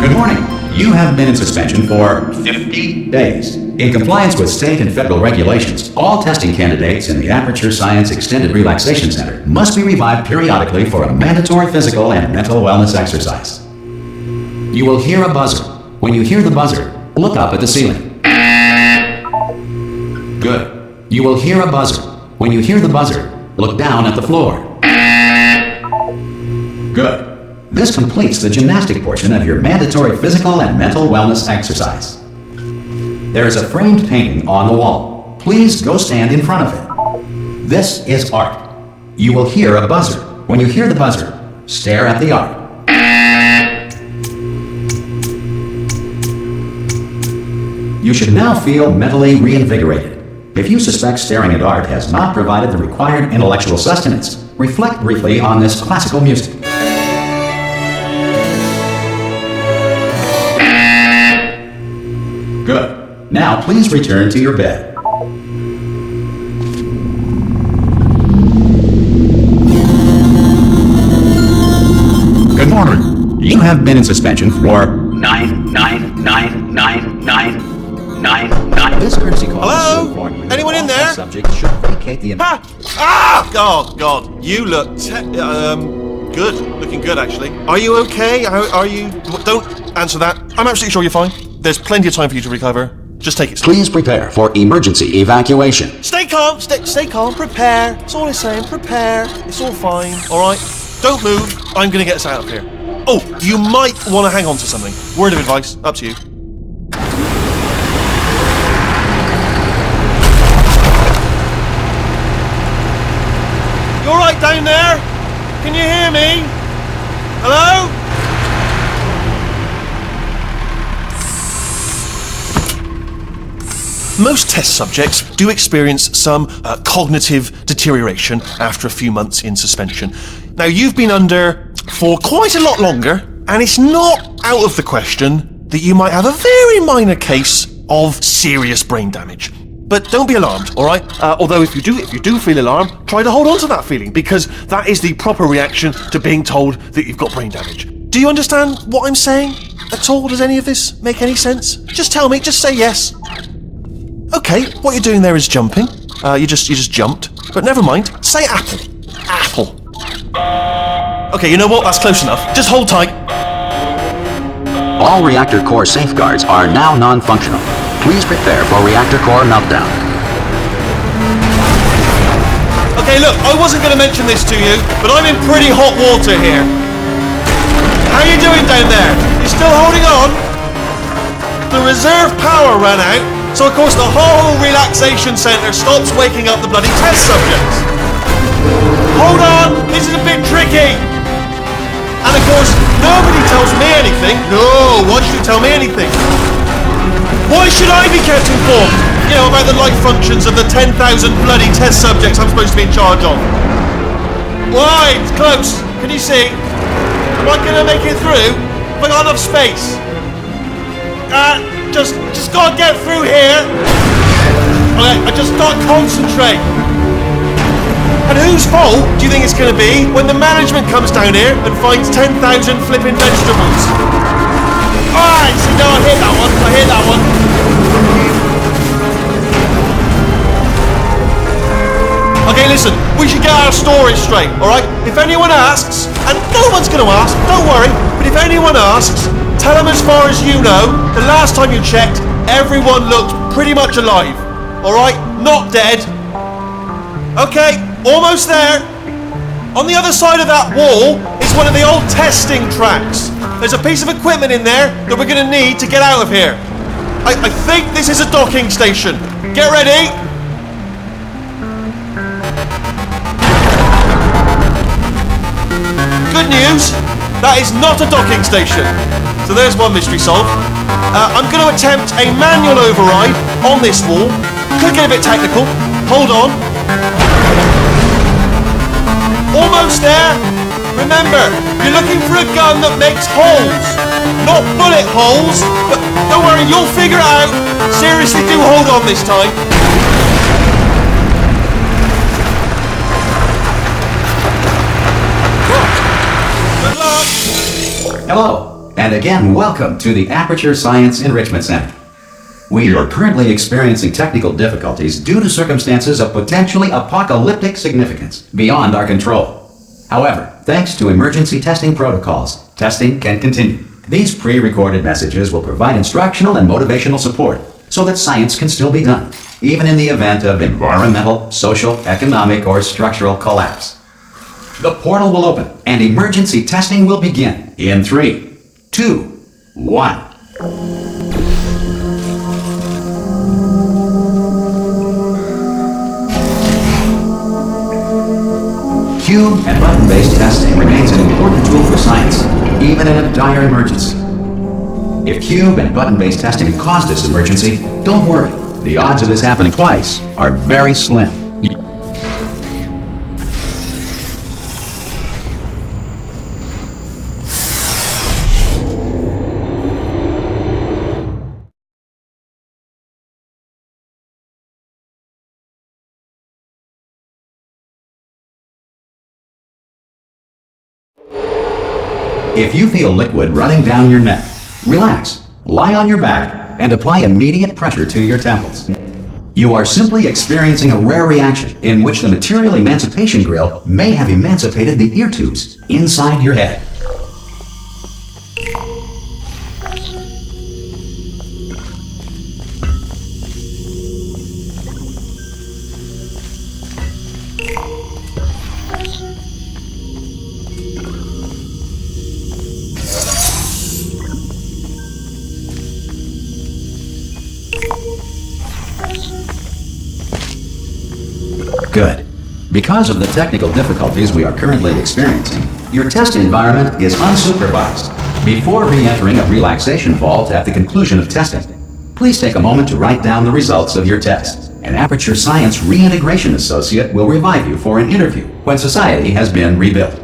Good morning. You have been in suspension for 50 days. In compliance with state and federal regulations, all testing candidates in the Aperture Science Extended Relaxation Center must be revived periodically for a mandatory physical and mental wellness exercise. You will hear a buzzer. When you hear the buzzer, look up at the ceiling. Good. You will hear a buzzer. When you hear the buzzer, look down at the floor. Good. This completes the gymnastic portion of your mandatory physical and mental wellness exercise. There is a framed painting on the wall. Please go stand in front of it. This is art. You will hear a buzzer. When you hear the buzzer, stare at the art. You should now feel mentally reinvigorated. If you suspect staring at art has not provided the required intellectual sustenance, reflect briefly on this classical music. Good. Now please return to your bed. Good morning. You have been in suspension for 9. This courtesy call. Hello? Anyone in there? Subject should vacate the. Oh God! You look good. Looking good, actually. Are you okay? Are you? Don't answer that. I'm absolutely sure you're fine. There's plenty of time for you to recover. Just take it slow. Please prepare for emergency evacuation. Stay calm. Stay calm. Prepare. That's all I'm saying. Prepare. It's all fine. All right. Don't move. I'm gonna get us out of here. Oh, you might want to hang on to something. Word of advice. Up to you. You all right down there? Can you hear me? Hello? Most test subjects do experience some cognitive deterioration after a few months in suspension. Now, you've been under for quite a lot longer, and it's not out of the question that you might have a very minor case of serious brain damage. But don't be alarmed, all right? Although if you do feel alarmed, try to hold on to that feeling, because that is the proper reaction to being told that you've got brain damage. Do you understand what I'm saying at all? Does any of this make any sense? Just tell me, just say yes. Okay, what you're doing there is jumping. You just jumped. But never mind. Say apple. Apple. Okay, you know what? That's close enough. Just hold tight. All reactor core safeguards are now non-functional. Please prepare for reactor core meltdown. Okay, look, I wasn't going to mention this to you, but I'm in pretty hot water here. How you doing down there? You still holding on? The reserve power ran out. So of course the whole relaxation centre stops waking up the bloody test subjects. Hold on, this is a bit tricky. And of course, nobody tells me anything. No, why should you tell me anything? Why should I be kept informed? You know, about the life functions of the 10,000 bloody test subjects I'm supposed to be in charge of. Why? It's close. Can you see? Am I gonna make it through? Have I got enough space? Just gotta get through here. Okay, I just gotta concentrate. And whose fault do you think it's gonna be when the management comes down here and finds 10,000 flipping vegetables? Alright, so no, I hear that one. Okay, listen, we should get our stories straight, alright? If anyone asks, and no one's gonna ask, don't worry, but if anyone asks, tell them as far as you know, the last time you checked, everyone looked pretty much alive. Alright? Not dead. Okay, almost there. On the other side of that wall is one of the old testing tracks. There's a piece of equipment in there that we're going to need to get out of here. I think this is a docking station. Get ready. good news, that is not a docking station. So there's one mystery solved. I'm going to attempt a manual override on this wall. Could get a bit technical. Hold on. Almost there. Remember, you're looking for a gun that makes holes. Not bullet holes, but don't worry, you'll figure it out. Seriously, do hold on this time. Good luck. Hello, and again, welcome to the Aperture Science Enrichment Center. We are currently experiencing technical difficulties due to circumstances of potentially apocalyptic significance beyond our control. However, thanks to emergency testing protocols, testing can continue. These pre-recorded messages will provide instructional and motivational support so that science can still be done, even in the event of environmental, social, economic, or structural collapse. The portal will open and emergency testing will begin in 3, 2, 1. Cube and button-based testing remains an important tool for science, even in a dire emergency. If cube and button-based testing caused this emergency, don't worry. The odds of this happening twice are very slim. If you feel liquid running down your neck, relax, lie on your back, and apply immediate pressure to your temples. You are simply experiencing a rare reaction in which the material emancipation grill may have emancipated the ear tubes inside your head. Good. Because of the technical difficulties we are currently experiencing, your test environment is unsupervised. Before re-entering a relaxation vault at the conclusion of testing, please take a moment to write down the results of your test. An Aperture Science Reintegration Associate will revive you for an interview when society has been rebuilt.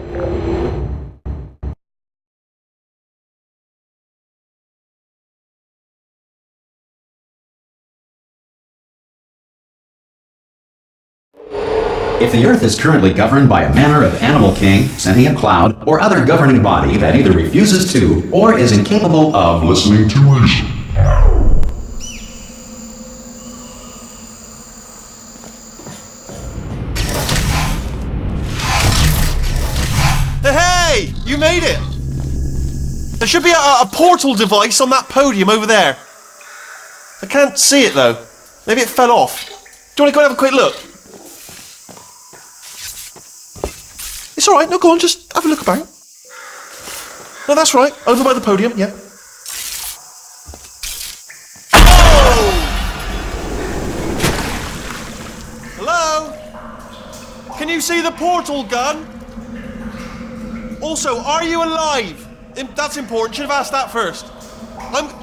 If the Earth is currently governed by a manner of animal king, sentient cloud, or other governing body that either refuses to or is incapable of listening to reason, Hey! You made it! There should be a portal device on that podium over there. I can't see it though. Maybe it fell off. Do you want to go and have a quick look? It's alright, no, go on, just have a look about. No, that's right, over by the podium, yeah. Oh! Hello? Can you see the portal gun? Also, are you alive? That's important, should have asked that first.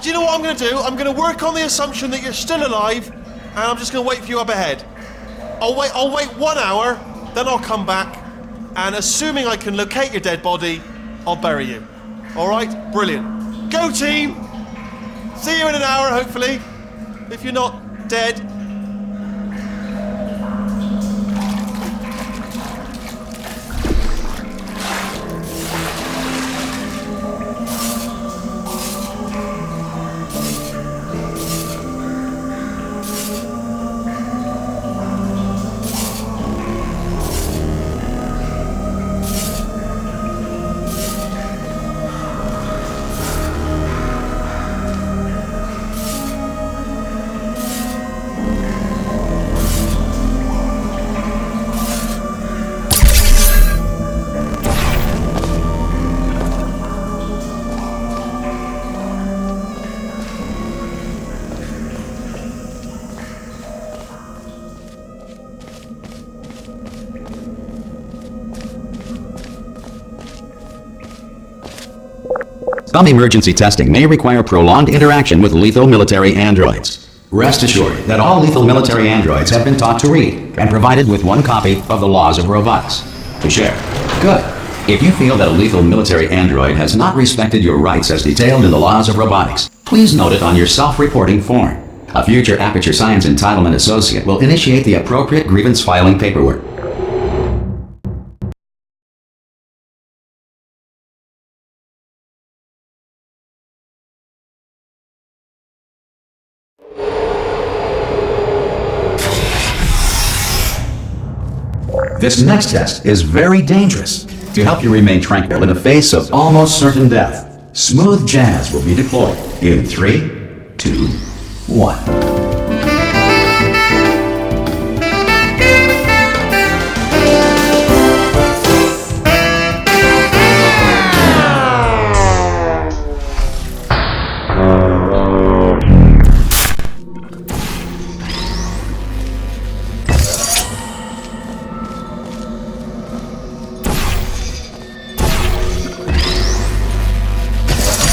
Do you know what I'm going to do? I'm going to work on the assumption that you're still alive, and I'm just going to wait for you up ahead. I'll wait 1 hour, then I'll come back. And assuming I can locate your dead body, I'll bury you. Alright? Brilliant. Go team! See you in an hour, hopefully. If you're not dead. Some emergency testing may require prolonged interaction with lethal military androids. Rest assured that all lethal military androids have been taught to read and provided with one copy of the laws of robotics to share. Good. If you feel that a lethal military android has not respected your rights as detailed in the laws of robotics, please note it on your self-reporting form. A future Aperture Science Entitlement Associate will initiate the appropriate grievance filing paperwork. This next test is very dangerous. To help you remain tranquil in the face of almost certain death, smooth jazz will be deployed in 3, 2, 1.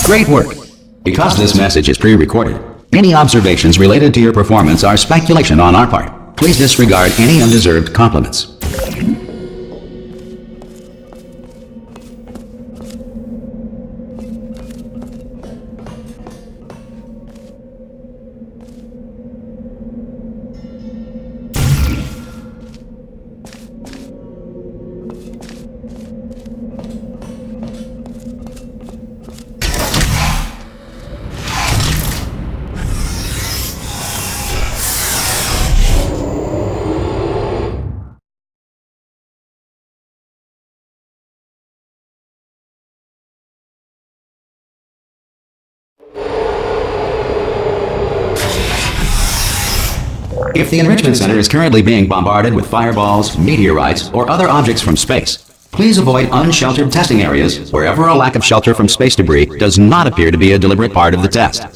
Great work! Because this message is pre-recorded, any observations related to your performance are speculation on our part. Please disregard any undeserved compliments. If the Enrichment Center is currently being bombarded with fireballs, meteorites, or other objects from space, please avoid unsheltered testing areas wherever a lack of shelter from space debris does not appear to be a deliberate part of the test.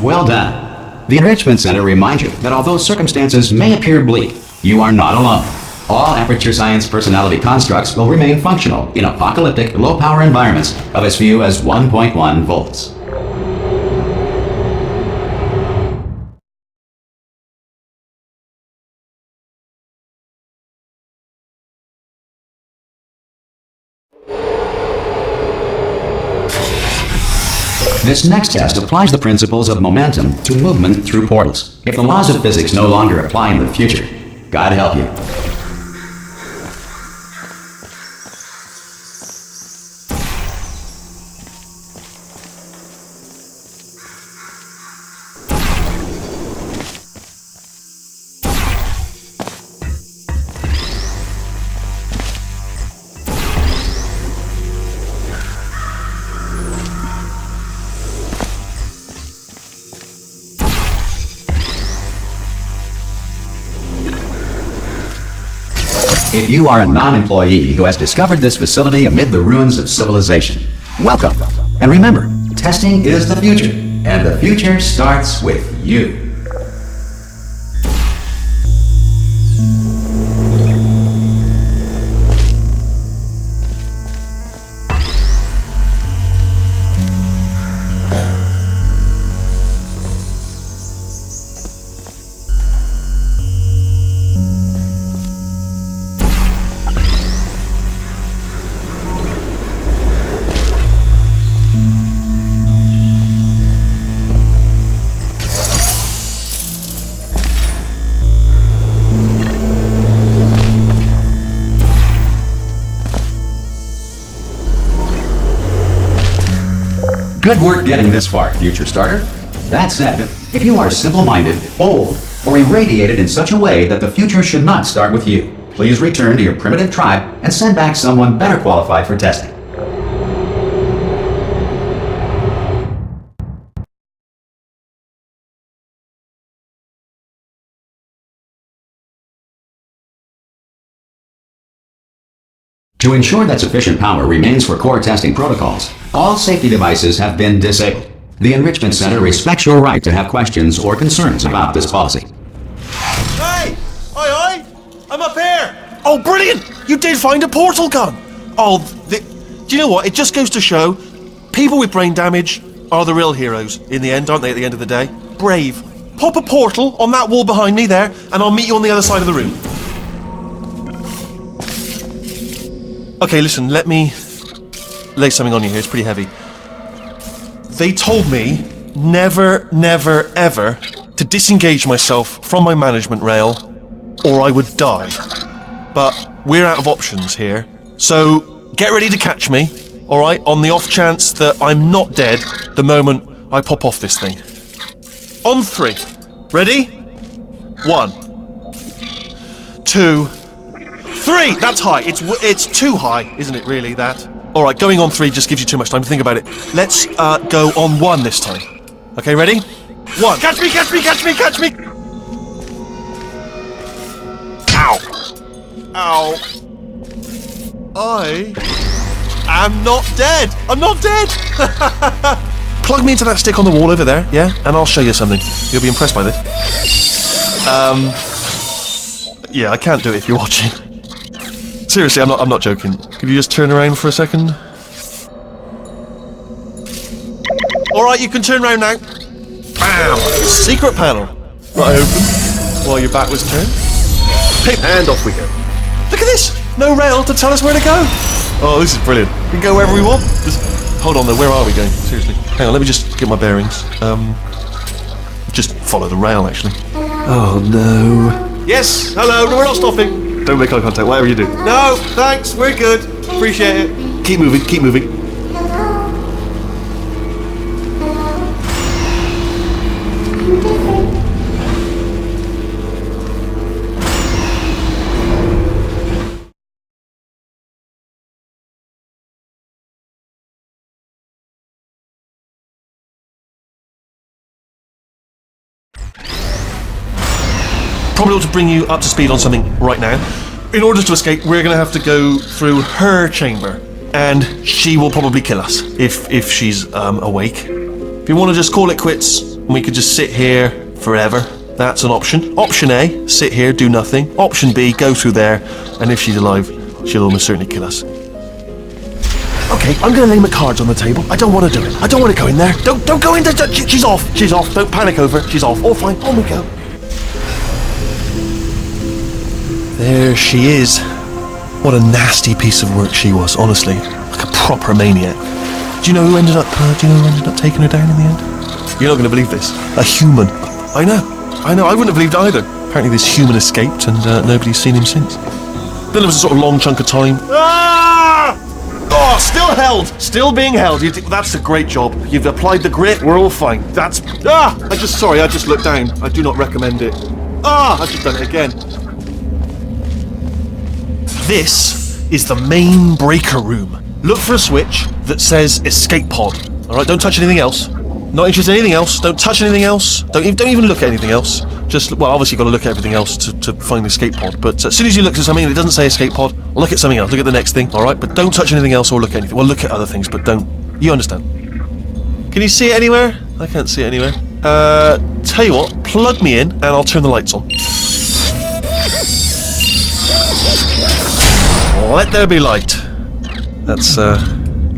Well done. The Enrichment Center reminds you that although circumstances may appear bleak, you are not alone. All Aperture Science personality constructs will remain functional in apocalyptic, low-power environments of as few as 1.1 volts. This next test applies the principles of momentum to movement through portals. If the laws of physics no longer apply in the future, God help you. If you are a non-employee who has discovered this facility amid the ruins of civilization, welcome. And remember, testing is the future, and the future starts with you. Good work getting this far, future starter. That said, if you are simple-minded, bold, or irradiated in such a way that the future should not start with you. Please return to your primitive tribe and send back someone better qualified for testing. To ensure that sufficient power remains for core testing protocols, all safety devices have been disabled. The Enrichment Center respects your right to have questions or concerns about this policy. Hey! Oi! I'm up here! Oh, brilliant! You did find a portal gun! Oh, do you know what? It just goes to show, people with brain damage are the real heroes in the end, aren't they, at the end of the day? Brave. Pop a portal on that wall behind me there, and I'll meet you on the other side of the room. Okay, listen, let me lay something on you here. It's pretty heavy. They told me never, never, ever to disengage myself from my management rail or I would die. But we're out of options here. So get ready to catch me, alright, on the off chance that I'm not dead the moment I pop off this thing. On 3. Ready? 1, 2, 3! That's high. It's too high, isn't it, really, that? Alright, going on 3 just gives you too much time to think about it. Let's go on 1 this time. Okay, ready? 1. Catch me, catch me, catch me, catch me! Ow! Ow! I am not dead! I'm not dead! Plug me into that stick on the wall over there, yeah? And I'll show you something. You'll be impressed by this. Yeah, I can't do it if you're watching. Seriously, I'm not joking. Could you just turn around for a second? Alright, you can turn around now. Bam! Secret panel. Right open. While your back was turned. Pip, and off we go. Look at this! No rail to tell us where to go. Oh, this is brilliant. We can go wherever we want. Just hold on though, where are we going? Seriously. Hang on, let me just get my bearings. Just follow the rail, actually. Oh no. Yes, hello, no, we're not stopping. Don't make eye contact, whatever you do. No, thanks, we're good. Appreciate it. Keep moving, keep moving. Probably ought to bring you up to speed on something right now. In order to escape, we're going to have to go through her chamber, and she will probably kill us if she's awake. If you want to just call it quits, we could just sit here forever. That's an option. Option A, sit here, do nothing. Option B, go through there, and if she's alive, she'll almost certainly kill us. Okay, I'm going to lay my cards on the table. I don't want to do it. I don't want to go in there. Don't go in there. She's off. She's off. Don't panic over. She's off. All fine. On we go. There she is. What a nasty piece of work she was, honestly. Like a proper maniac. Do you know who ended up taking her down in the end? You're not going to believe this. A human. I know. I wouldn't have believed either. Apparently this human escaped and nobody's seen him since. Then there was a sort of long chunk of time. Ah! Oh, still held. Still being held. That's a great job. You've applied the grit. We're all fine. That's... Ah! I just looked down. I do not recommend it. Ah! I've just done it again. This is the main breaker room. Look for a switch that says escape pod. Alright, don't touch anything else. Not interested in anything else. Don't touch anything else. Don't even look at anything else. Just, well, obviously you've got to look at everything else to find the escape pod. But as soon as you look at something and it doesn't say escape pod, look at something else. Look at the next thing, alright? But don't touch anything else or look at anything. Well, look at other things, but don't. You understand. Can you see it anywhere? I can't see it anywhere. Tell you what, plug me in and I'll turn the lights on. Let there be light. That's,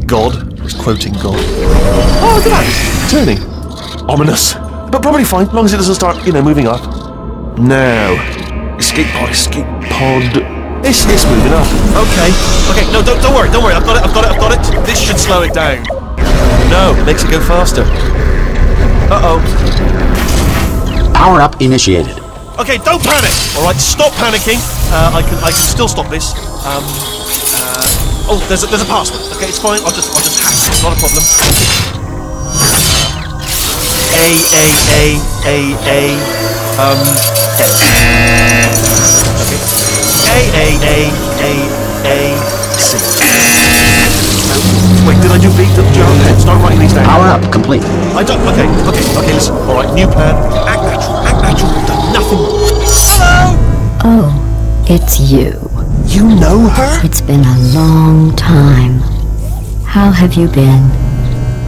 God. He's quoting God. Oh, look at that! Turning. Ominous. But probably fine, as long as it doesn't start, moving up. Now. Escape pod. It's moving up. Okay, no, don't worry. I've got it. This should slow it down. No, it makes it go faster. Uh-oh. Power up initiated. Okay, don't panic! Alright, stop panicking. I can still stop this. Oh, there's a password. Okay, it's fine. I'll just hack. It's not a problem. A. A-A-A-A-A-C. Wait, did I do B? Start writing these down. Power up, complete. I don't. Okay, listen. Alright, new plan. Act natural. You've done nothing. Hello! Oh, it's you. You know her? It's been a long time. How have you been?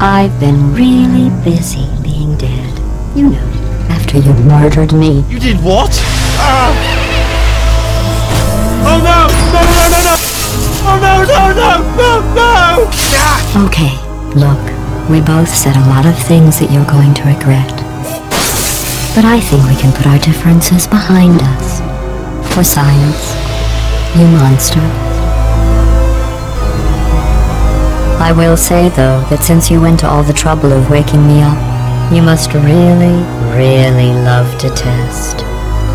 I've been really busy being dead. You know, after you murdered me. You did what? Oh no! No! Oh no! Ah! Okay, look, we both said a lot of things that you're going to regret. But I think we can put our differences behind us. For science, you monster. I will say, though, that since you went to all the trouble of waking me up, you must really, really love to test.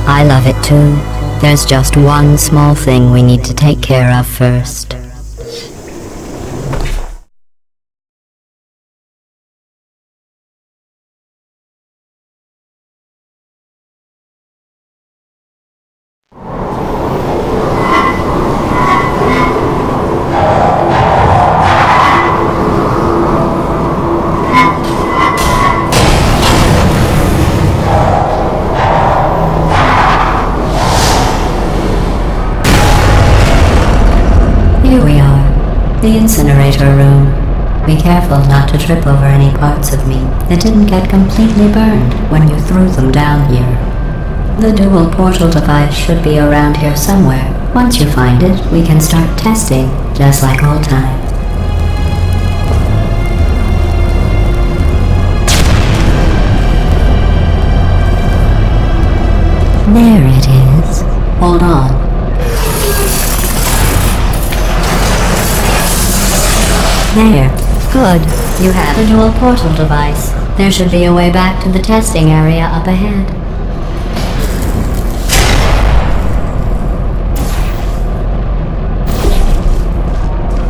I love it too. There's just one small thing we need to take care of first. Here we are, the incinerator room. Be careful not to trip over any parts of me that didn't get completely burned when you threw them down here. The dual portal device should be around here somewhere. Once you find it, we can start testing, just like old times. There it is. Hold on. There. Good. You have a dual portal device. There should be a way back to the testing area up ahead.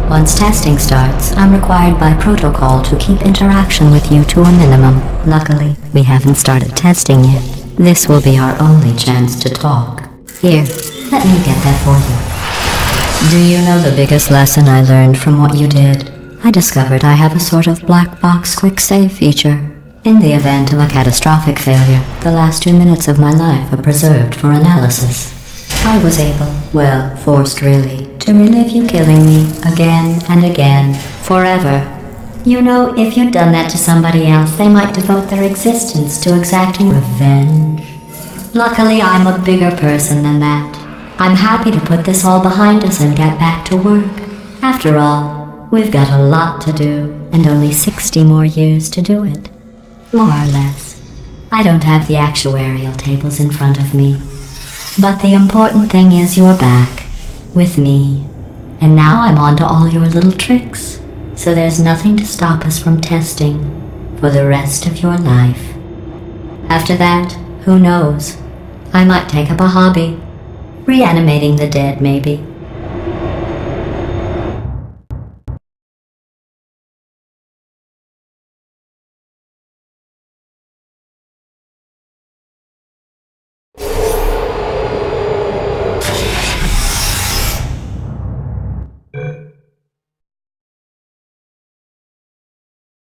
Once testing starts, I'm required by protocol to keep interaction with you to a minimum. Luckily, we haven't started testing yet. This will be our only chance to talk. Here, let me get that for you. Do you know the biggest lesson I learned from what you did? I discovered I have a sort of black box quick save feature. In the event of a catastrophic failure, the last 2 minutes of my life are preserved for analysis. I was able, well, forced really, to relive you killing me again and again, forever. You know, if you'd done that to somebody else, they might devote their existence to exacting revenge. Luckily, I'm a bigger person than that. I'm happy to put this all behind us and get back to work. After all, we've got a lot to do, and only 60 more years to do it. More or less. I don't have the actuarial tables in front of me. But the important thing is you're back, with me. And now I'm on to all your little tricks, so there's nothing to stop us from testing for the rest of your life. After that, who knows? I might take up a hobby. Reanimating the dead, maybe.